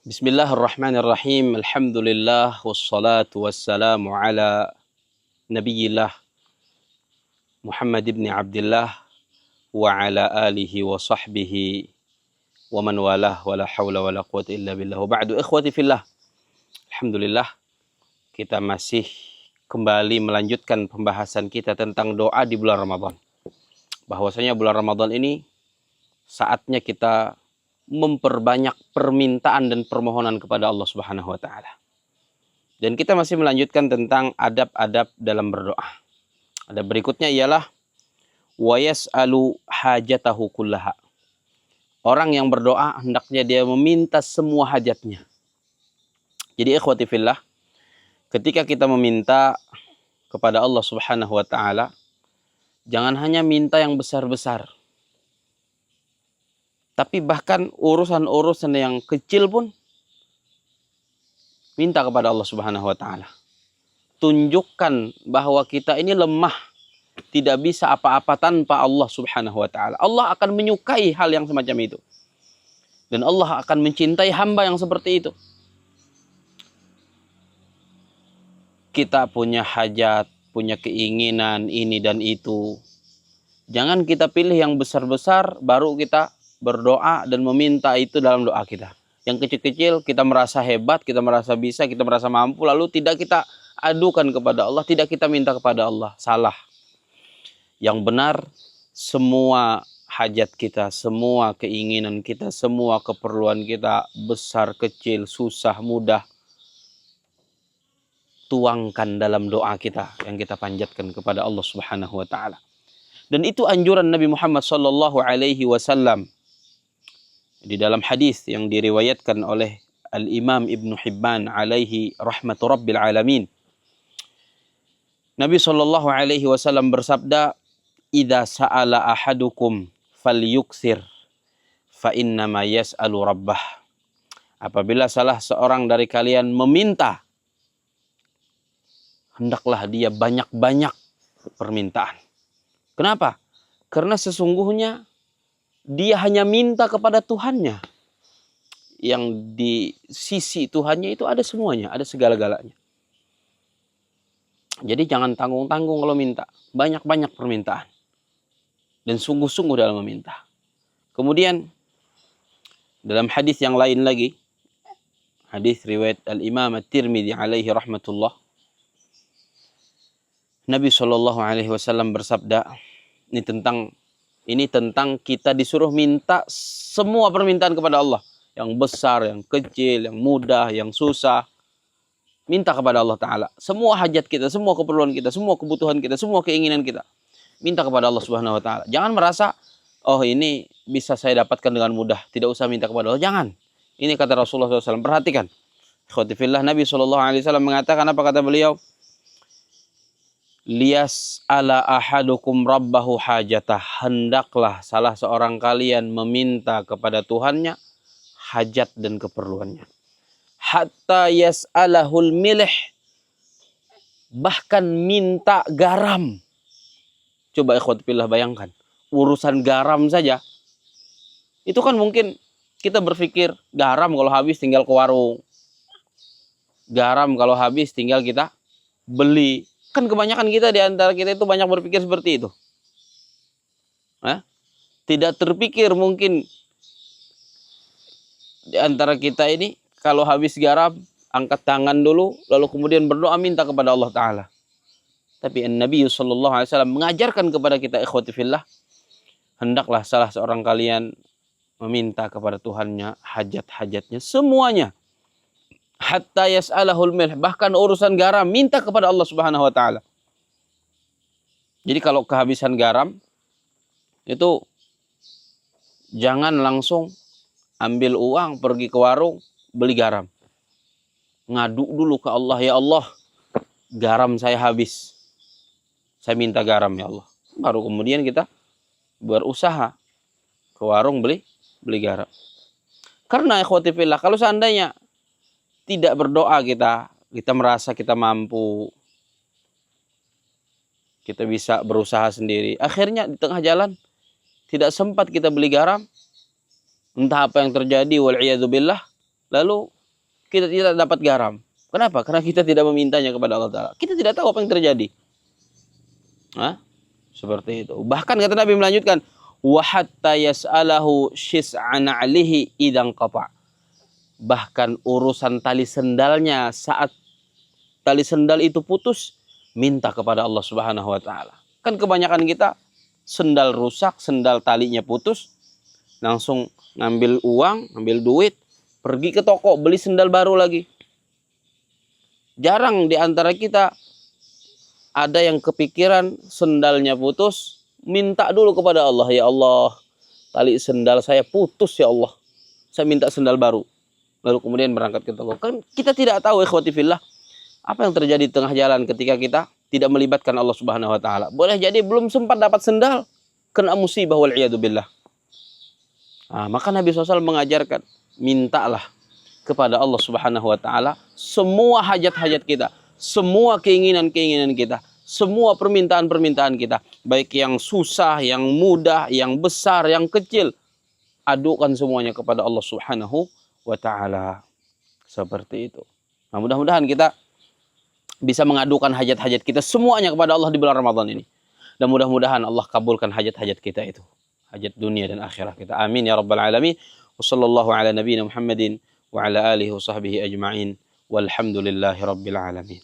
Bismillahirrahmanirrahim. Alhamdulillah wassalatu wassalamu ala nabiyillah Muhammad ibn Abdullah wa ala alihi wa sahbihi wa man walah wa la hawla wa la quwwata illa billah. Wa ba'du ikhwati fillah. Alhamdulillah kita masih kembali melanjutkan pembahasan kita tentang doa di bulan Ramadan. Bahwasanya bulan Ramadan ini saatnya kita memperbanyak permintaan dan permohonan kepada Allah Subhanahu wa taala. Dan kita masih melanjutkan tentang adab-adab dalam berdoa. Adab berikutnya ialah wa yas'alu hajatahu kullaha. Orang yang berdoa hendaknya dia meminta semua hajatnya. Jadi ikhwati fillah, ketika kita meminta kepada Allah Subhanahu wa taala, jangan hanya minta yang besar-besar. Tapi bahkan urusan-urusan yang kecil pun minta kepada Allah Subhanahu wa taala. Tunjukkan bahwa kita ini lemah, tidak bisa apa-apa tanpa Allah Subhanahu wa taala. Allah akan menyukai hal yang semacam itu. Dan Allah akan mencintai hamba yang seperti itu. Kita punya hajat, punya keinginan ini dan itu. Jangan kita pilih yang besar-besar baru kita berdoa dan meminta itu dalam doa kita. Yang kecil-kecil kita merasa hebat, kita merasa bisa, kita merasa mampu, lalu tidak kita adukan kepada Allah, tidak kita minta kepada Allah. Salah. Yang benar, semua hajat kita, semua keinginan kita, semua keperluan kita, besar, kecil, susah, mudah, tuangkan dalam doa kita yang kita panjatkan kepada Allah Subhanahu wa taala. Dan itu anjuran Nabi Muhammad sallallahu alaihi wasallam. Di dalam hadis yang diriwayatkan oleh Al-Imam Ibn Hibban alaihi rahmatu rabbil alamin. Nabi sallallahu alaihi wasallam bersabda, "Idza sa'ala ahadukum falyuksir fa innama yas'alu rabbah." Apabila salah seorang dari kalian meminta, hendaklah dia banyak-banyak permintaan. Kenapa? Karena sesungguhnya dia hanya minta kepada Tuhannya. Yang di sisi Tuhannya itu ada semuanya, ada segala-galanya. Jadi jangan tanggung-tanggung kalau minta. Banyak-banyak permintaan. Dan sungguh-sungguh dalam meminta. Kemudian dalam hadis yang lain lagi, hadis riwayat Al-Imam At-Tirmidzi alaihi rahmatullah, Nabi SAW bersabda, ini tentang kita disuruh minta semua permintaan kepada Allah. Yang besar, yang kecil, yang mudah, yang susah. Minta kepada Allah Ta'ala. Semua hajat kita, semua keperluan kita, semua kebutuhan kita, semua keinginan kita. Minta kepada Allah Subhanahu wa taala. Jangan merasa, oh ini bisa saya dapatkan dengan mudah. Tidak usah minta kepada Allah. Jangan. Ini kata Rasulullah SAW. Perhatikan. Ikhwatifillah, Nabi SAW mengatakan, apa kata beliau? Liyas'ala ahadukum rabbahu hajatah. Hendaklah salah seorang kalian meminta kepada Tuhannya hajat dan keperluannya. Hatta yas'alahul milih. Bahkan minta garam. Coba ikhwatifillah bayangkan. Urusan garam saja. Itu kan mungkin kita berpikir garam kalau habis tinggal ke warung. Garam kalau habis tinggal kita beli. Kan kebanyakan kita di antara kita itu banyak berpikir seperti itu. Tidak terpikir mungkin di antara kita ini kalau habis garam angkat tangan dulu lalu kemudian berdoa minta kepada Allah Ta'ala. Tapi Nabi sallallahu alaihi wasallam mengajarkan kepada kita ikhwati fillah, hendaklah salah seorang kalian meminta kepada Tuhannya hajat-hajatnya semuanya. Hatta yas'alahul milh, bahkan urusan garam minta kepada Allah Subhanahu wa taala. Jadi kalau kehabisan garam itu jangan langsung ambil uang pergi ke warung beli garam. Ngadu dulu ke Allah, ya Allah, garam saya habis. Saya minta garam ya Allah. Baru kemudian kita berusaha ke warung beli garam. Karena ikhwati fillah, kalau seandainya tidak berdoa kita merasa kita mampu, kita bisa berusaha sendiri. Akhirnya di tengah jalan tidak sempat kita beli garam, entah apa yang terjadi, wal'iyadzubillah, lalu kita tidak dapat garam. Kenapa? Karena kita tidak memintanya kepada Allah Ta'ala. Kita tidak tahu apa yang terjadi. Hah? Seperti itu. Bahkan kata Nabi melanjutkan, wa hatta yas'alahu shis'an 'alihi idan qata'. Bahkan urusan tali sendalnya, saat tali sendal itu putus, minta kepada Allah Subhanahu wa taala. Kan kebanyakan kita sendal rusak, sendal talinya putus, langsung ngambil uang, ngambil duit, pergi ke toko beli sendal baru lagi. Jarang di antara kita ada yang kepikiran sendalnya putus, minta dulu kepada Allah, ya Allah, tali sendal saya putus ya Allah, saya minta sendal baru. Lalu kemudian berangkat ke toko. Kan kita tidak tahu ikhwati fillah apa yang terjadi di tengah jalan ketika kita tidak melibatkan Allah Subhanahu wa taala. Boleh jadi belum sempat dapat sendal, kena musibah wal iyadu billah. Nah, maka Nabi SAW mengajarkan, mintalah kepada Allah Subhanahu wa taala semua hajat-hajat kita, semua keinginan-keinginan kita, semua permintaan-permintaan kita, baik yang susah, yang mudah, yang besar, yang kecil, adukan semuanya kepada Allah Subhanahu wa taala. Seperti itu. Nah, mudah-mudahan kita bisa mengadukan hajat-hajat kita semuanya kepada Allah di bulan Ramadan ini. Dan mudah-mudahan Allah kabulkan hajat-hajat kita itu. Hajat dunia dan akhirat kita. Amin ya rabbal alamin. Wassallallahu ala nabiyina Muhammadin wa ala alihi wa sahbihi ajma'in. Walhamdulillahi rabbil alamin.